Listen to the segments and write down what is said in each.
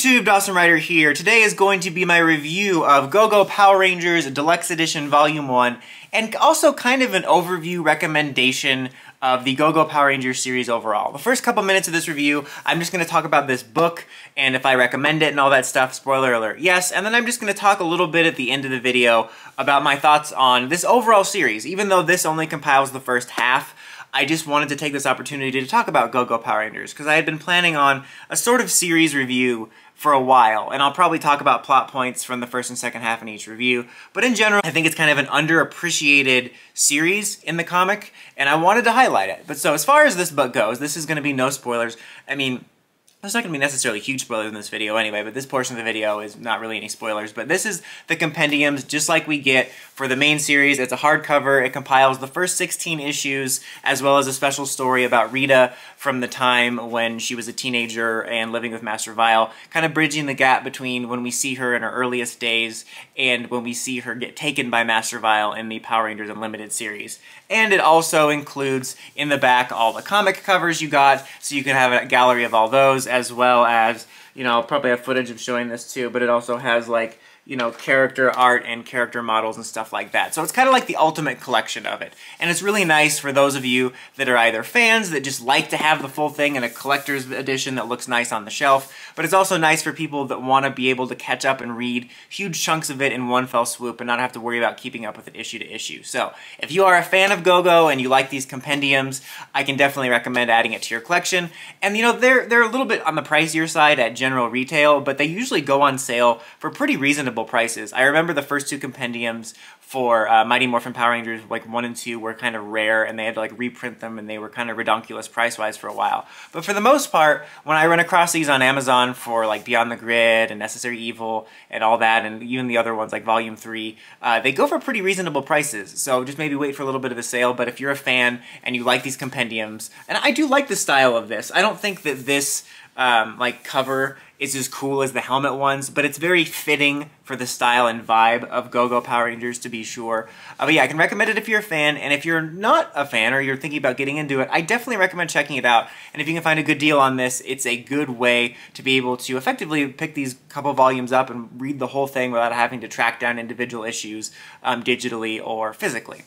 YouTube, Dawson Ryder here. Today is going to be my review of Go-Go Power Rangers Deluxe Edition Volume 1, and also kind of an overview recommendation of the Go-Go Power Rangers series overall. The first couple minutes of this review, I'm just going to talk about this book, and if I recommend it and all that stuff, spoiler alert, yes, and then I'm just going to talk a little bit at the end of the video about my thoughts on this overall series. Even though this only compiles the first half, I just wanted to take this opportunity to talk about Go-Go Power Rangers, because I had been planning on a sort of series review for a while, and I'll probably talk about plot points from the first and second half in each review. But in general, I think it's kind of an underappreciated series in the comic, and I wanted to highlight it. But so as far as this book goes, this is going to be no spoilers. I mean, there's not going to be necessarily huge spoilers in this video anyway, but this portion of the video is not really any spoilers. But this is the compendiums, just like we get for the main series. It's a hardcover. It compiles the first 16 issues, as well as a special story about Rita from the time when she was a teenager and living with Master Vile, kind of bridging the gap between when we see her in her earliest days and when we see her get taken by Master Vile in the Power Rangers Unlimited series. And it also includes, in the back, all the comic covers you got, so you can have a gallery of all those, as well as, you know, I'll probably have footage of showing this too, but it also has, like, you know, character art and character models and stuff like that. So it's kind of like the ultimate collection of it. And it's really nice for those of you that are either fans that just like to have the full thing in a collector's edition that looks nice on the shelf, but it's also nice for people that want to be able to catch up and read huge chunks of it in one fell swoop and not have to worry about keeping up with it issue to issue. So if you are a fan of Go-Go and you like these compendiums, I can definitely recommend adding it to your collection. And you know, they're a little bit on the pricier side at general retail, but they usually go on sale for pretty reasonable prices. I remember the first two compendiums for Mighty Morphin Power Rangers, like 1 and 2, were kind of rare, and they had to like reprint them, and they were kind of redonkulous price-wise for a while. But for the most part, when I run across these on Amazon for like Beyond the Grid and Necessary Evil and all that, and even the other ones like Volume 3, they go for pretty reasonable prices. So just maybe wait for a little bit of a sale, but if you're a fan and you like these compendiums, and I do like the style of this. I don't think that this like cover is as cool as the helmet ones, but it's very fitting for the style and vibe of Go-Go Power Rangers, to be sure. But yeah, I can recommend it if you're a fan, and if you're not a fan or you're thinking about getting into it, I definitely recommend checking it out. And if you can find a good deal on this, it's a good way to be able to effectively pick these couple volumes up and read the whole thing without having to track down individual issues digitally or physically.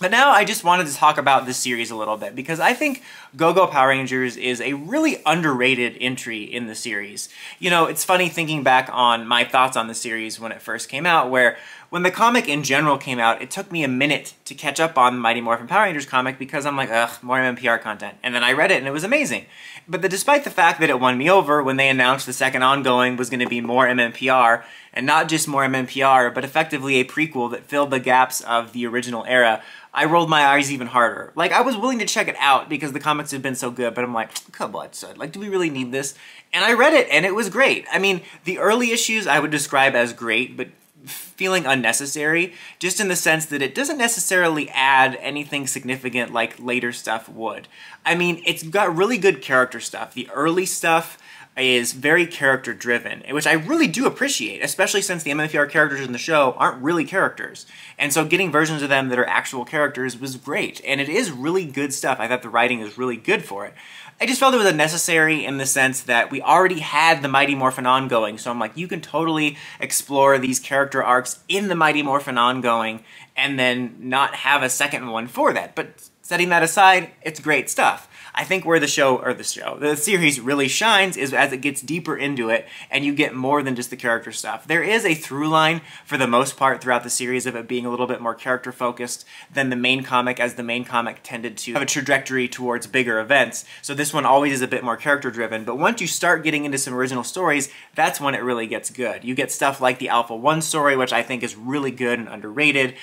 But now I just wanted to talk about this series a little bit, because I think Go-Go Power Rangers is a really underrated entry in the series. You know, it's funny thinking back on my thoughts on the series when it first came out, where when the comic in general came out, it took me a minute to catch up on the Mighty Morphin Power Rangers comic, because I'm like, ugh, more MMPR content. And then I read it and it was amazing. But despite the fact that it won me over when they announced the second ongoing was going to be more MMPR, and not just more MMPR, but effectively a prequel that filled the gaps of the original era, I rolled my eyes even harder. Like, I was willing to check it out because the comics have been so good, but I'm like, come on, son. Like, do we really need this? And I read it, and it was great. I mean, the early issues I would describe as great, but feeling unnecessary, just in the sense that it doesn't necessarily add anything significant like later stuff would. I mean, it's got really good character stuff. The early stuff is very character driven, which I really do appreciate, especially since the MMPR characters in the show aren't really characters. And so getting versions of them that are actual characters was great, and it is really good stuff. I thought the writing is really good for it. I just felt it was unnecessary in the sense that we already had the Mighty Morphin ongoing, so I'm like, you can totally explore these character arcs in the Mighty Morphin ongoing and then not have a second one for that. But setting that aside, it's great stuff. I think where the series really shines is as it gets deeper into it and you get more than just the character stuff. There is a through line for the most part throughout the series of it being a little bit more character focused than the main comic, as the main comic tended to have a trajectory towards bigger events. So this one always is a bit more character driven, but once you start getting into some original stories, that's when it really gets good. You get stuff like the Alpha 1 story, which I think is really good and underrated.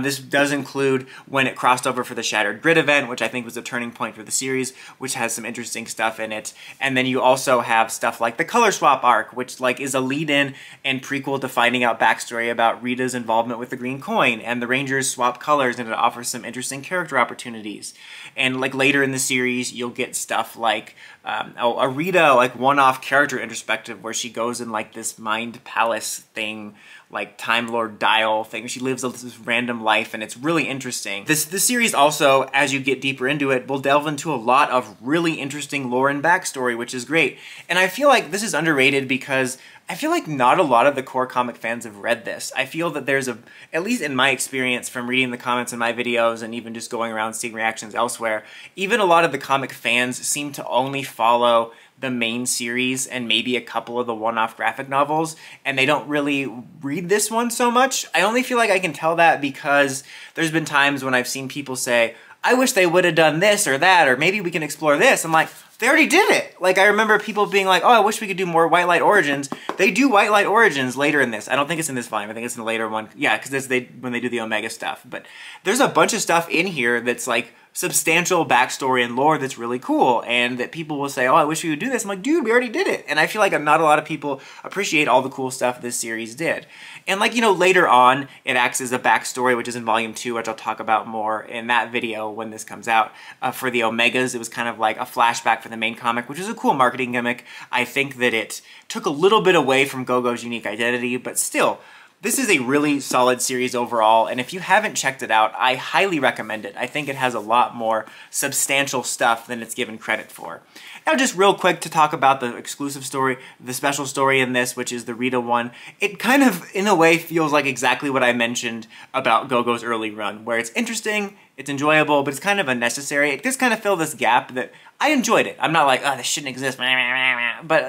This does include when it crossed over for the Shattered Grid event, which I think was a turning point for the series, which has some interesting stuff in it. And then you also have stuff like the Color Swap arc, which like is a lead-in and prequel to finding out backstory about Rita's involvement with the Green Coin, and the Rangers swap colors, and it offers some interesting character opportunities. And like later in the series, you'll get stuff like a Rita like one-off character introspective where she goes in like this mind palace thing like Time Lord Dial thing. She lives this random life, and it's really interesting. This series also, as you get deeper into it, will delve into a lot of really interesting lore and backstory, which is great. And I feel like this is underrated because I feel like not a lot of the core comic fans have read this. I feel that there's at least in my experience from reading the comments in my videos and even just going around seeing reactions elsewhere, even a lot of the comic fans seem to only follow the main series and maybe a couple of the one-off graphic novels, and they don't really read this one so much. I only feel like I can tell that because there's been times when I've seen people say, I wish they would have done this or that, or maybe we can explore this. I'm like, they already did it. Like, I remember people being like, oh, I wish we could do more White Light Origins. They do White Light Origins later in this. I don't think it's in this volume. I think it's in the later one. Yeah, because when they do the Omega stuff. But there's a bunch of stuff in here that's like substantial backstory and lore that's really cool, and that people will say, oh, I wish we would do this. I'm like, dude, we already did it. And I feel like not a lot of people appreciate all the cool stuff this series did. And like, you know, later on, it acts as a backstory, which is in volume 2, which I'll talk about more in that video when this comes out. For the Omegas, it was kind of like a flashback for the main comic, which is a cool marketing gimmick. I think that it took a little bit away from Go-Go's unique identity, but still, this is a really solid series overall, and if you haven't checked it out, I highly recommend it. I think it has a lot more substantial stuff than it's given credit for. Now, just real quick to talk about the exclusive story, the special story in this, which is the Rita one. It kind of, in a way, feels like exactly what I mentioned about Go-Go's early run, where it's interesting, it's enjoyable, but it's kind of unnecessary. It just kind of filled this gap that I enjoyed it. I'm not like, oh, this shouldn't exist, but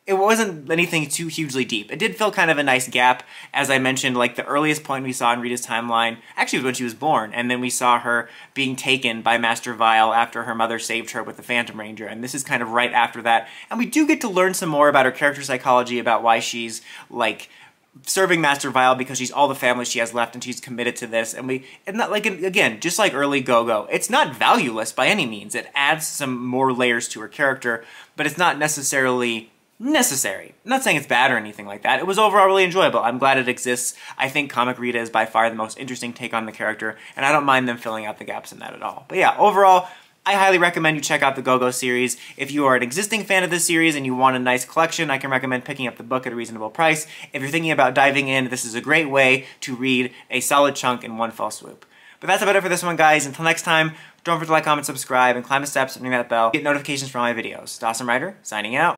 it wasn't anything too hugely deep. It did fill kind of a nice gap. As I mentioned, like the earliest point we saw in Rita's timeline actually was when she was born, and then we saw her being taken by Master Vile after her mother saved her with the Phantom Ranger, and this is kind of right after that. And we do get to learn some more about her character psychology, about why she's like serving Master Vile because she's all the family she has left and she's committed to this. And not like, again, just like early Go-Go, it's not valueless by any means. It adds some more layers to her character, but it's not necessarily necessary. I'm not saying it's bad or anything like that. It was overall really enjoyable. I'm glad it exists. I think Comic Rita is by far the most interesting take on the character, and I don't mind them filling out the gaps in that at all. But yeah, overall, I highly recommend you check out the Go-Go series. If you are an existing fan of this series and you want a nice collection, I can recommend picking up the book at a reasonable price. If you're thinking about diving in, this is a great way to read a solid chunk in one fell swoop. But that's about it for this one, guys. Until next time, don't forget to like, comment, subscribe, and climb the steps and ring that bell to get notifications for all my videos. Dawson Ryder, signing out.